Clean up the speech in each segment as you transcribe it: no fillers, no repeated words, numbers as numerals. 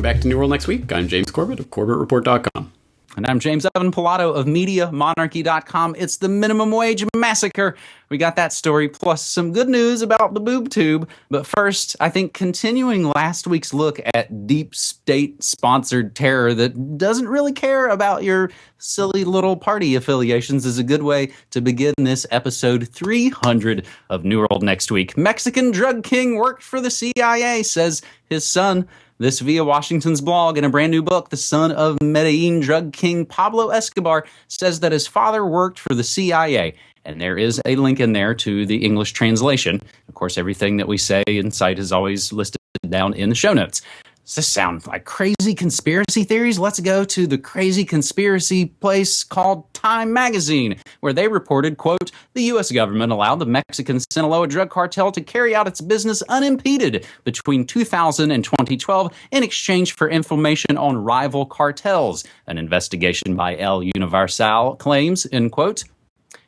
Welcome back to New World Next Week. I'm James Corbett of CorbettReport.com. And I'm James Evan Pilato of MediaMonarchy.com. It's the minimum wage massacre. We got that story, plus some good news about the boob tube. But first, I think continuing last week's look at deep state-sponsored terror that doesn't really care about your silly little party affiliations is a good way to begin this episode 300 of New World Next Week. Mexican drug king worked for the CIA, says his son. This via Washington's blog. In a brand new book, the son of Medellin drug king Pablo Escobar says that his father worked for the CIA. And there is a link in there to the English translation. Of course, everything that we say and cite is always listed down in the show notes. Does this sound like crazy conspiracy theories? Let's go to the crazy conspiracy place called Time Magazine, where they reported, quote, the U.S. government allowed the Mexican Sinaloa drug cartel to carry out its business unimpeded between 2000 and 2012 in exchange for information on rival cartels. An investigation by El Universal claims, end quote.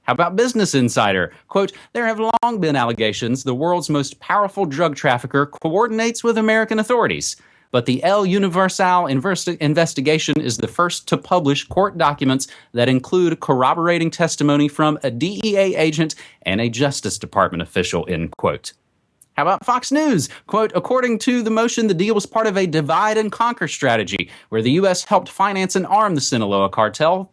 How about Business Insider? Quote, there have long been allegations the world's most powerful drug trafficker coordinates with American authorities. But the El Universal investigation is the first to publish court documents that include corroborating testimony from a DEA agent and a Justice Department official, end quote. How about Fox News? Quote, according to the motion, the deal was part of a divide and conquer strategy where the U.S. helped finance and arm the Sinaloa cartel,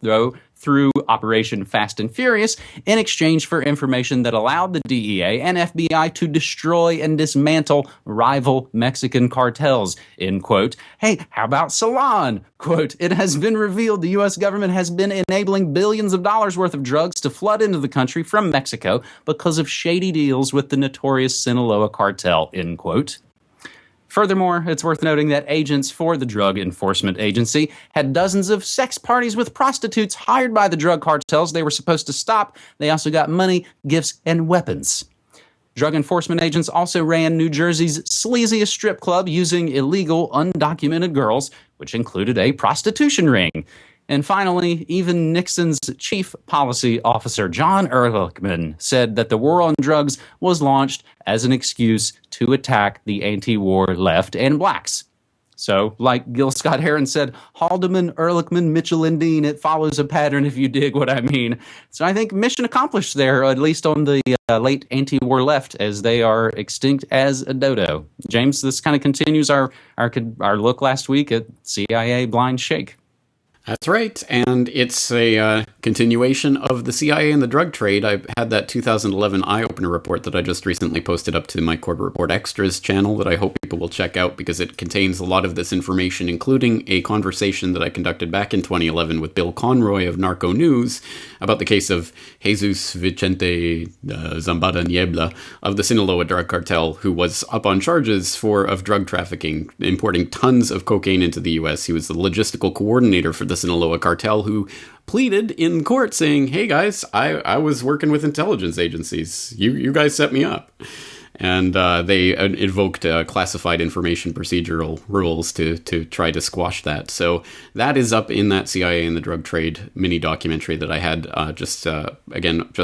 through Operation Fast and Furious in exchange for information that allowed the DEA and FBI to destroy and dismantle rival Mexican cartels, end quote. Hey, how about Salon? Quote, it has been revealed the U.S. government has been enabling billions of dollars worth of drugs to flood into the country from Mexico because of shady deals with the notorious Sinaloa cartel, end quote. Furthermore, it's worth noting that agents for the Drug Enforcement Agency had dozens of sex parties with prostitutes hired by the drug cartels they were supposed to stop. They also got money, gifts, and weapons. Drug enforcement agents also ran New Jersey's sleaziest strip club using illegal, undocumented girls, which included a prostitution ring. And finally, even Nixon's chief policy officer, John Ehrlichman, said that the war on drugs was launched as an excuse to attack the anti-war left and blacks. So, like Gil Scott-Heron said, Haldeman, Ehrlichman, Mitchell, and Dean, it follows a pattern if you dig what I mean. So I think mission accomplished there, at least on the late anti-war left, as they are extinct as a dodo. James, this kind of continues our look last week at CIA blind shake. That's right, and it's a continuation of the CIA and the drug trade. I had that 2011 eye-opener report that I just recently posted up to my Corbett Report Extras channel that I hope people will check out because it contains a lot of this information, including a conversation that I conducted back in 2011 with Bill Conroy of Narco News about the case of Jesus Vicente Zambada Niebla of the Sinaloa drug cartel, who was up on charges of drug trafficking, importing tons of cocaine into the U.S. He was the logistical coordinator for the Sinaloa cartel, who pleaded in court saying, hey guys, I was working with intelligence agencies. You guys set me up. And they invoked classified information procedural rules to try to squash that. So that is up in that CIA and the drug trade mini documentary that I had just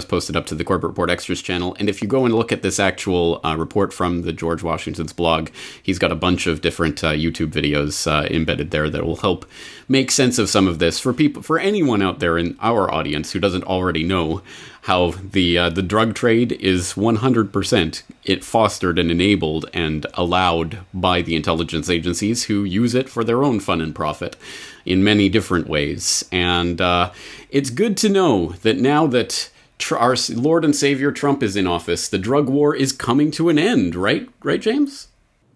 posted up to the Corbett Report Extras channel. And if you go and look at this actual report from the George Washington's blog, he's got a bunch of different YouTube videos embedded there that will help make sense of some of this for anyone out there in our audience who doesn't already know how the drug trade is 100% it fostered and enabled and allowed by the intelligence agencies who use it for their own fun and profit in many different ways. And it's good to know that now that our Lord and Savior Trump is in office, the drug war is coming to an end, right? Right, James?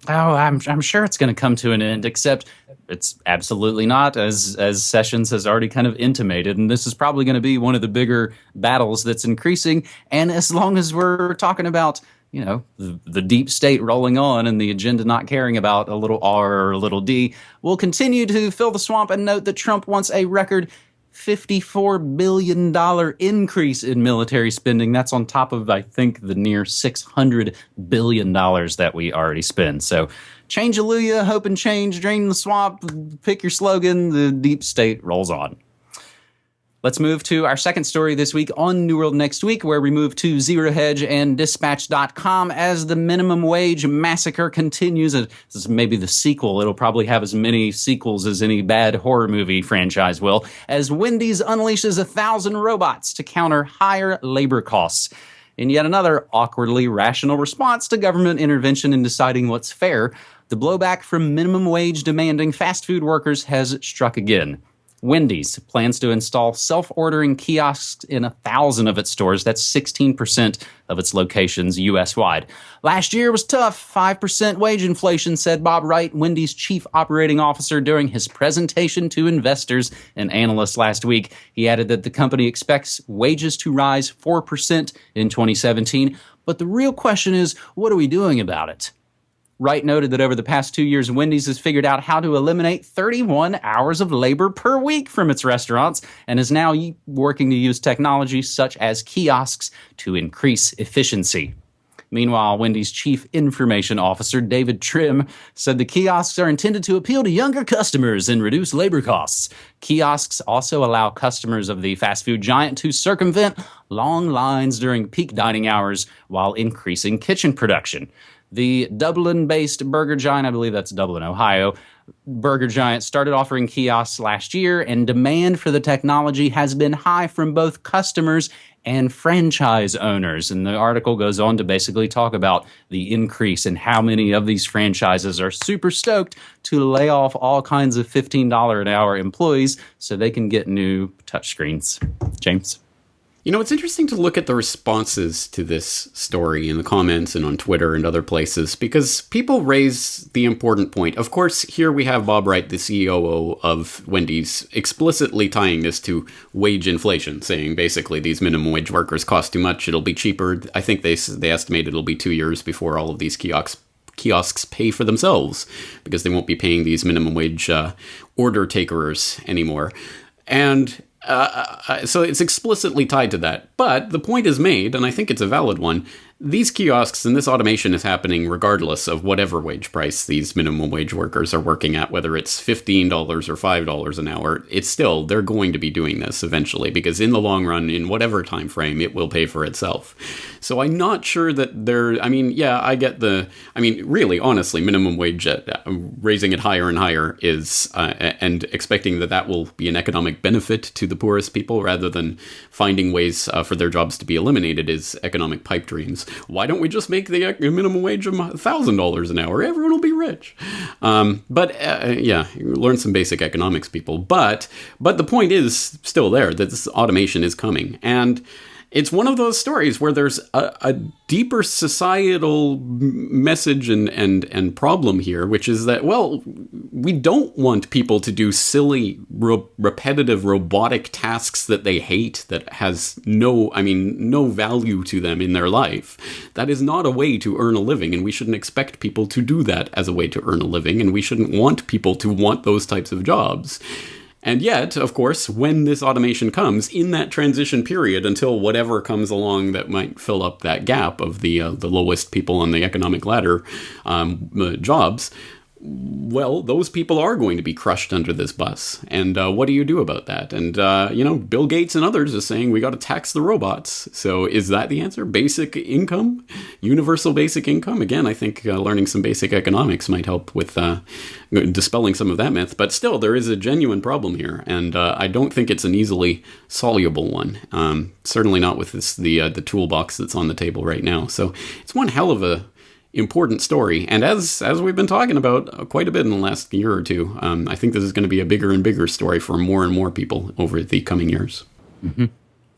Oh, I'm sure it's going to come to an end, except it's absolutely not, as Sessions has already kind of intimated. And this is probably going to be one of the bigger battles that's increasing. And as long as we're talking about, you know, the deep state rolling on and the agenda not caring about a little R or a little D, we'll continue to fill the swamp and note that Trump wants a record $54 billion increase in military spending. That's on top of, I think, the near $600 billion that we already spend. So change Alleluia, hope and change, drain the swamp, pick your slogan, the deep state rolls on. Let's move to our second story this week on New World Next Week, where we move to Zero Hedge and Dispatch.com as the minimum wage massacre continues. This is maybe the sequel. It'll probably have as many sequels as any bad horror movie franchise will, as Wendy's unleashes 1,000 robots to counter higher labor costs. In yet another awkwardly rational response to government intervention in deciding what's fair, the blowback from minimum wage demanding fast food workers has struck again. Wendy's plans to install self-ordering kiosks in 1,000 of its stores. That's 16% of its locations U.S.-wide. Last year was tough. 5% wage inflation, said Bob Wright, Wendy's chief operating officer, during his presentation to investors and analysts last week. He added that the company expects wages to rise 4% in 2017. But the real question is, what are we doing about it? Wright noted that over the past 2 years, Wendy's has figured out how to eliminate 31 hours of labor per week from its restaurants and is now working to use technology such as kiosks to increase efficiency. Meanwhile, Wendy's chief information officer, David Trim, said the kiosks are intended to appeal to younger customers and reduce labor costs. Kiosks also allow customers of the fast food giant to circumvent long lines during peak dining hours while increasing kitchen production. The Dublin-based burger giant, I believe that's Dublin, Ohio, burger giant started offering kiosks last year, and demand for the technology has been high from both customers and franchise owners. And the article goes on to basically talk about the increase and how many of these franchises are super stoked to lay off all kinds of $15 an hour employees so they can get new touchscreens. James? You know, it's interesting to look at the responses to this story in the comments and on Twitter and other places, because people raise the important point. Of course, here we have Bob Wright, the CEO of Wendy's, explicitly tying this to wage inflation, saying basically these minimum wage workers cost too much, it'll be cheaper. I think they estimate it'll be 2 years before all of these kiosks pay for themselves, because they won't be paying these minimum wage order takers anymore. And so it's explicitly tied to that. But the point is made, and I think it's a valid one, these kiosks and this automation is happening regardless of whatever wage price these minimum wage workers are working at, whether it's $15 or $5 an hour. It's still, they're going to be doing this eventually, because in the long run, in whatever time frame, it will pay for itself. So I'm not sure that really, honestly, minimum wage, raising it higher and higher is, and expecting that will be an economic benefit to the poorest people rather than finding ways for their jobs to be eliminated is economic pipe dreams. Why don't we just make the minimum wage of $1,000 an hour? Everyone will be rich. Learn some basic economics, people. But the point is still there, that this automation is coming. And it's one of those stories where there's a deeper societal message and problem here, which is that, well, we don't want people to do silly, repetitive, robotic tasks that they hate, that has no value to them in their life. That is not a way to earn a living, and we shouldn't expect people to do that as a way to earn a living, and we shouldn't want people to want those types of jobs. And yet, of course, when this automation comes, in that transition period until whatever comes along that might fill up that gap of the lowest people on the economic ladder jobs, well, those people are going to be crushed under this bus. And what do you do about that? And, Bill Gates and others are saying we got to tax the robots. So is that the answer? Basic income? Universal basic income? Again, I think learning some basic economics might help with dispelling some of that myth. But still, there is a genuine problem here. And I don't think it's an easily soluble one. Certainly not with the toolbox that's on the table right now. So it's one hell of a important story, and as we've been talking about quite a bit in the last year or two, I think this is going to be a bigger and bigger story for more and more people over the coming years. Mm-hmm.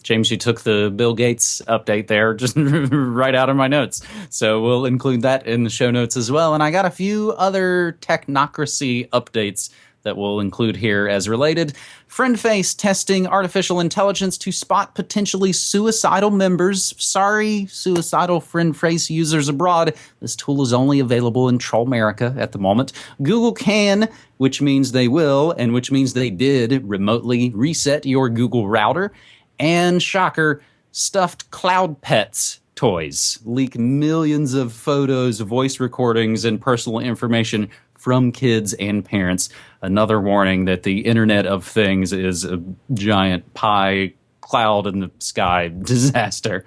James, you took the Bill Gates update there just right out of my notes, so we'll include that in the show notes as well. And I got a few other technocracy updates that we'll include here as related. FriendFace testing artificial intelligence to spot potentially suicidal members. Sorry, suicidal FriendFace users abroad. This tool is only available in Trollmerica at the moment. Google can, which means they will, and which means they did, remotely reset your Google router. And shocker, stuffed CloudPets toys leak millions of photos, voice recordings, and personal information from kids and parents. Another warning that the Internet of Things is a giant pie cloud in the sky disaster.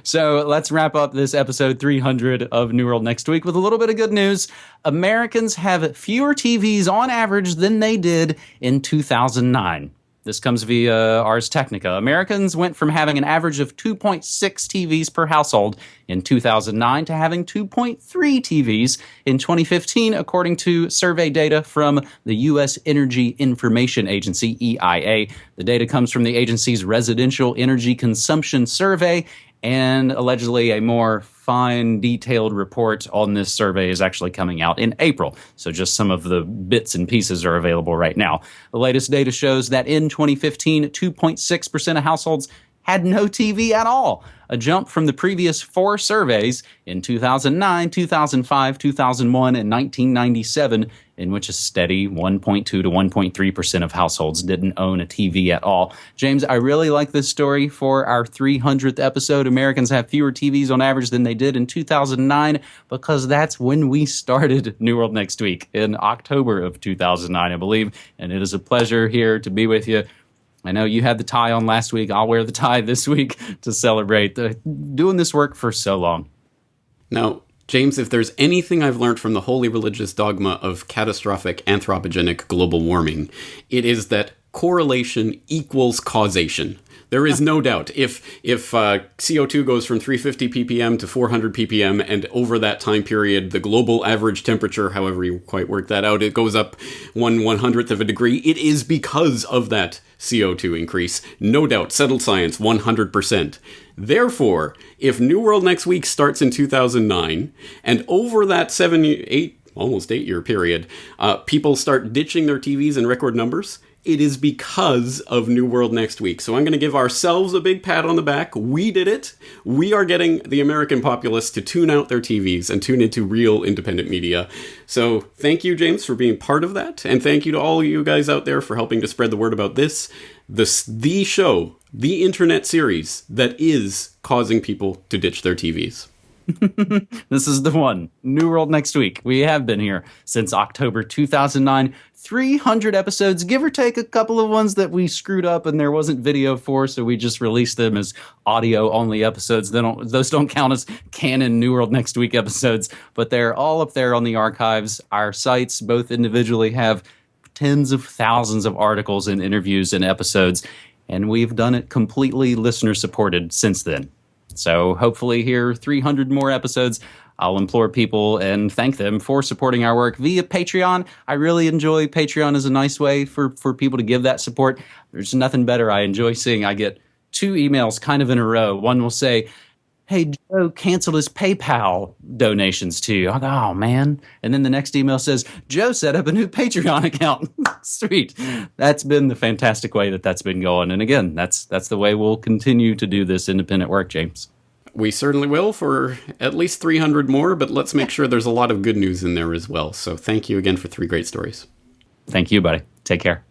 So let's wrap up this episode 300 of New World Next Week with a little bit of good news. Americans have fewer TVs on average than they did in 2009. This comes via Ars Technica. Americans went from having an average of 2.6 TVs per household in 2009 to having 2.3 TVs in 2015, according to survey data from the U.S. Energy Information Agency, EIA. The data comes from the agency's Residential Energy Consumption Survey, and allegedly a more fine, detailed report on this survey is actually coming out in April. So just some of the bits and pieces are available right now. The latest data shows that in 2015, 2.6% of households had no TV at all, a jump from the previous 4 surveys in 2009, 2005, 2001, and 1997, in which a steady 1.2 to 1.3% of households didn't own a TV at all. James, I really like this story for our 300th episode. Americans have fewer TVs on average than they did in 2009, because that's when we started New World Next Week, in October of 2009, I believe. And it is a pleasure here to be with you. I know you had the tie on last week. I'll wear the tie this week to celebrate doing this work for so long. Now, James, if there's anything I've learned from the holy religious dogma of catastrophic anthropogenic global warming, it is that correlation equals causation. There is no doubt. If CO2 goes from 350 ppm to 400 ppm, and over that time period, the global average temperature, however you quite work that out, it goes up 1/100th of a degree, it is because of that CO2 increase. No doubt. Settled science, 100%. Therefore, if New World Next Week starts in 2009, and over that almost 8 year period, people start ditching their TVs in record numbers, it is because of New World Next Week. So I'm going to give ourselves a big pat on the back. We did it. We are getting the American populace to tune out their TVs and tune into real independent media. So thank you, James, for being part of that. And thank you to all you guys out there for helping to spread the word about this. The show, the internet series that is causing people to ditch their TVs. This is the one. New World Next Week. We have been here since October 2009. 300 episodes, give or take a couple of ones that we screwed up and there wasn't video for, so we just released them as audio-only episodes. Those don't count as canon New World Next Week episodes, but they're all up there on the archives. Our sites, both individually, have tens of thousands of articles and interviews and episodes, and we've done it completely listener-supported since then. So hopefully here, 300 more episodes. I'll implore people and thank them for supporting our work via Patreon. I really enjoy Patreon as a nice way for people to give that support. There's nothing better. I enjoy seeing I get 2 emails kind of in a row. One will say, "Hey, Joe canceled his PayPal donations to you." I go, "Oh, man." And then the next email says, "Joe set up a new Patreon account." Sweet. That's been the fantastic way that's been going. And again, that's the way we'll continue to do this independent work, James. We certainly will for at least 300 more, but let's make sure there's a lot of good news in there as well. So thank you again for 3 great stories. Thank you, buddy. Take care.